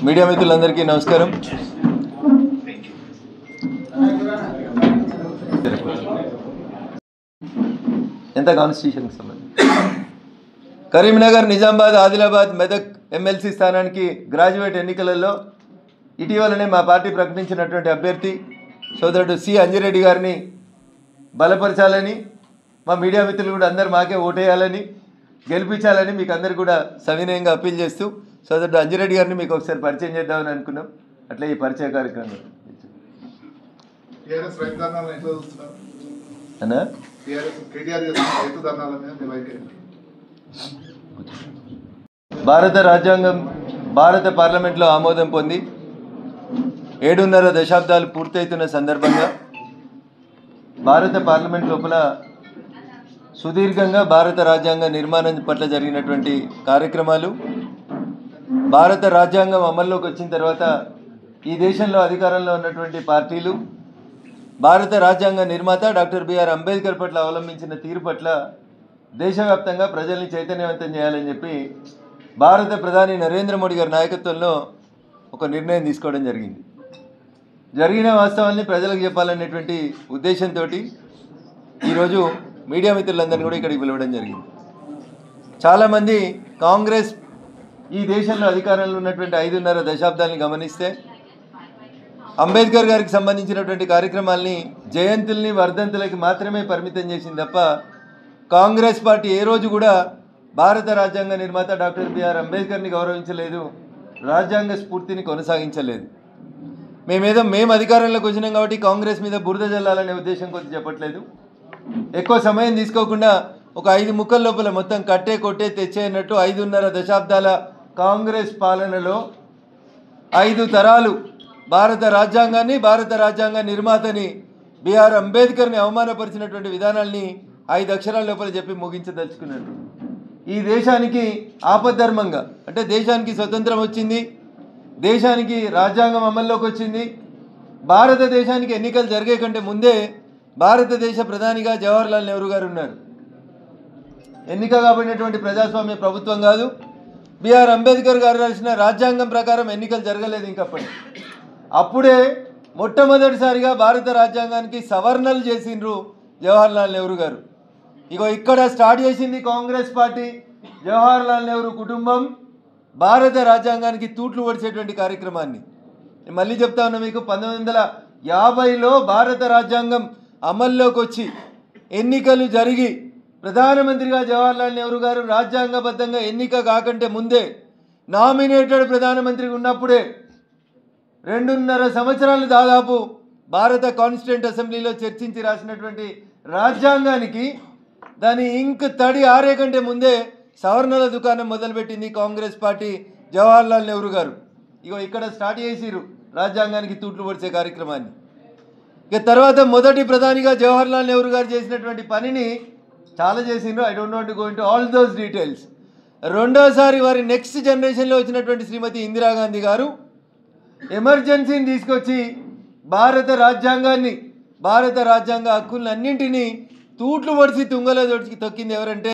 Media మిత్రులందరికీ నమస్కారం. ఎంత కాన్స్టిట్యూషన్కి సంబంధించి కరీంనగర్, నిజామాబాద్, ఆదిలాబాద్, మెదక్ ఎమ్మెల్సీ స్థానానికి గ్రాడ్యుయేట్ ఎన్నికలలో ఇటీవలనే మా పార్టీ ప్రకటించినటువంటి అభ్యర్థి సోదరుడు సి అంజిరెడ్డి గారిని బలపరచాలని, మా మీడియా మిత్రులు కూడా అందరు మాకే ఓటేయాలని, గెలిపించాలని మీకు అందరు కూడా సవినయంగా అప్పీల్ చేస్తూ సోదరుడు అంజిరెడ్డి గారిని మీకు ఒకసారి పరిచయం చేద్దామని అనుకున్నాం. అట్లా ఈ పరిచయ కార్యక్రమం అన్నా భారత రాజ్యాంగం భారత పార్లమెంట్లో ఆమోదం పొంది 7.5 దశాబ్దాలు పూర్తవుతున్న సందర్భంగా భారత పార్లమెంట్ లోపల సుదీర్ఘంగా భారత రాజ్యాంగ నిర్మాణం పట్ల జరిగినటువంటి కార్యక్రమాలు, భారత రాజ్యాంగం అమల్లోకి వచ్చిన తర్వాత ఈ దేశంలో అధికారంలో ఉన్నటువంటి పార్టీలు భారత రాజ్యాంగ నిర్మాత డాక్టర్ బిఆర్ అంబేద్కర్ పట్ల అవలంబించిన తీరు పట్ల దేశవ్యాప్తంగా ప్రజల్ని చైతన్యవంతం చేయాలని చెప్పి భారత ప్రధాని నరేంద్ర మోడీ గారి నాయకత్వంలో ఒక నిర్ణయం తీసుకోవడం జరిగింది. జరిగిన వాస్తవాన్ని ప్రజలకు చెప్పాలనేటువంటి ఉద్దేశంతో ఈరోజు మీడియా మిత్రులందరినీ కూడా ఇక్కడికి పిలవడం జరిగింది. చాలామంది కాంగ్రెస్ ఈ దేశంలో అధికారంలో ఉన్నటువంటి 5.5 దశాబ్దాలని గమనిస్తే అంబేద్కర్ గారికి సంబంధించినటువంటి కార్యక్రమాల్ని జయంతుల్ని, వర్ధంతులకి మాత్రమే పరిమితం చేసింది తప్ప కాంగ్రెస్ పార్టీ ఏ రోజు కూడా భారత రాజ్యాంగ నిర్మాత డాక్టర్ బిఆర్ అంబేద్కర్ని గౌరవించలేదు, రాజ్యాంగ స్ఫూర్తిని కొనసాగించలేదు. మేము అధికారంలోకి వచ్చినాం కాబట్టి కాంగ్రెస్ మీద బురద జల్లాలనే ఉద్దేశం కొద్ది చెప్పట్లేదు. ఎక్కువ సమయం తీసుకోకుండా ఒక 5 ముక్కల లోపల మొత్తం కట్టే కొట్టే తెచ్చేయన్నట్టు 5.5 దశాబ్దాల కాంగ్రెస్ పాలనలో 5 తరాలు భారత రాజ్యాంగాన్ని, భారత రాజ్యాంగ నిర్మాతని బిఆర్ అంబేద్కర్ని అవమానపరిచినటువంటి విధానాల్ని 5 అక్షరాల లోపల చెప్పి ముగించదలుచుకున్నట్టు. ఈ దేశానికి ఆపద్ధర్మంగా, అంటే దేశానికి స్వతంత్రం వచ్చింది, దేశానికి రాజ్యాంగం అమల్లోకి వచ్చింది, భారతదేశానికి ఎన్నికలు జరిగే కంటే ముందే భారతదేశ ప్రధానిగా జవహర్లాల్ నెహ్రూ గారు ఉన్నారు. ఎన్నిక కాబడినటువంటి ప్రజాస్వామ్య ప్రభుత్వం కాదు. బిఆర్ అంబేద్కర్ గారు రాసిన రాజ్యాంగం ప్రకారం ఎన్నికలు జరగలేదు ఇంకప్పటి. అప్పుడే మొట్టమొదటిసారిగా భారత రాజ్యాంగానికి సవరణలు చేసిండ్రు జవహర్లాల్ నెహ్రూ గారు. ఇగో ఇక్కడ స్టార్ట్ చేసింది కాంగ్రెస్ పార్టీ. జవహర్లాల్ నెహ్రూ కుటుంబం భారత రాజ్యాంగానికి తూట్లు పొడిచేటువంటి కార్యక్రమాన్ని మళ్ళీ చెప్తా ఉన్నా మీకు. 1950లో భారత రాజ్యాంగం అమల్లోకి వచ్చి ఎన్నికలు జరిగి ప్రధానమంత్రిగా జవహర్లాల్ నెహ్రూ గారు రాజ్యాంగబద్ధంగా ఎన్నిక కాకంటే ముందే నామినేటెడ్ ప్రధానమంత్రిగా ఉన్నప్పుడే 2.5 సంవత్సరాలు దాదాపు భారత కాన్స్టిట్యూంట్ అసెంబ్లీలో చర్చించి రాసినటువంటి రాజ్యాంగానికి దాని ఇంక్ తడి ఆరే కంటే ముందే సవరణల దుకాణం మొదలుపెట్టింది కాంగ్రెస్ పార్టీ, జవహర్లాల్ నెహ్రూ గారు. ఇగో ఇక్కడ స్టార్ట్ చేసిరు రాజ్యాంగానికి తూట్లు పొడిచే కార్యక్రమాన్ని. ఇక తర్వాత మొదటి ప్రధానిగా జవహర్లాల్ నెహ్రూ గారు చేసినటువంటి పనిని చాలా చేసిండ్రు. I don't want to go into all those details. రెండోసారి వారి నెక్స్ట్ జనరేషన్లో వచ్చినటువంటి శ్రీమతి ఇందిరాగాంధీ గారు ఎమర్జెన్సీని తీసుకొచ్చి భారత రాజ్యాంగాన్ని, భారత రాజ్యాంగ హక్కులన్నింటినీ తూట్లు పొడిచి తుంగలో తొక్కింది ఎవరంటే